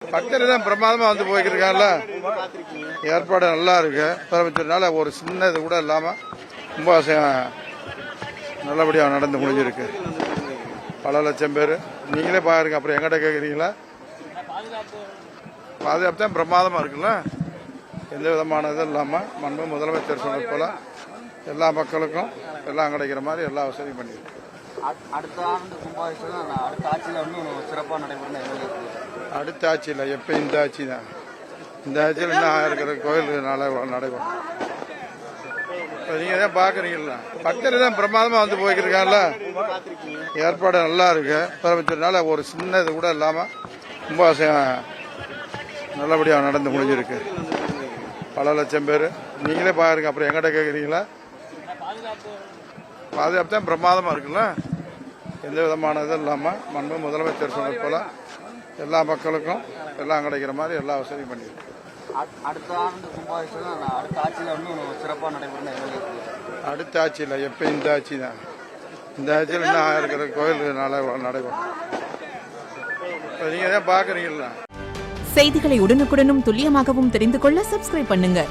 பக்தர் தான் பிரமாதமா வந்து போய்க்கிருக்காங்கல்ல. ஏற்பாடு நல்லா இருக்கு. முதலமைச்சர்னால ஒரு சின்ன இது கூட இல்லாம ரொம்ப நல்லபடியாக நடந்து முடிஞ்சிருக்கு. பல லட்சம் பேர் நீங்களே பாருங்க. அப்புறம் எங்கிட்ட கேட்குறீங்களா? பாதுகாப்பு தான் பிரமாதமா இருக்குல்ல. எந்த விதமான இதுவும் இல்லாம மண்பு முதலமைச்சர் சொன்னது போல எல்லா மக்களுக்கும் எல்லாம் கிடைக்கிற மாதிரி எல்லா வசதியும் பண்ணிருக்கு. அடுத்த ஆண்டு கும்பாபிஷேகம் அடுத்த ஆட்சியில் இன்னும் சிறப்பாக நடைபெறும். அடுத்த ஆட்சியில் எப்போ இந்த ஆட்சி தான். இந்த ஆட்சியில் இன்னும் இருக்கிற கோயில் நடைபெறும். நீங்க தான் பாக்குறீங்களா? பக்தர் தான் பிரமாதமா வந்து போய்க்கிருக்காங்கல்ல. ஏற்பாடு நல்லா இருக்கு. முதலமைச்சர்னால ஒரு சின்ன இது கூட இல்லாம ரொம்ப நல்லபடியாக நடந்து முடிஞ்சிருக்கு. பல லட்சம் பேர் நீங்களே பாருங்க. அப்புறம் எங்கிட்ட கேட்குறீங்களா? பாதுகாப்பு தான் பிரமாதமா இருக்குல்ல. எந்த விதமான இதுவும் இல்லாம மண்பு முதலமைச்சர் சொன்னது போல எல்லா மக்களுக்கும் எல்லாம் கிடைக்கிற மாதிரி எல்லா வசதியும் பண்ணிருக்கு. அடுத்த ஆண்டு கும்பாபிஷேகம் அடுத்த ஆட்சியில் இன்னும் சிறப்பாக நடைபெறும். அடுத்த ஆட்சியில் எப்போ இந்த ஆட்சி தான். இந்த ஆட்சியில் இன்னும் இருக்கிற கோயில் நடைபெறும். நீங்க தான் பாக்குறீங்களா? செய்திகளை உடனுக்குடனும் துல்லியமாகவும் தெரிந்து கொள்ள சப்ஸ்கிரைப் பண்ணுங்க.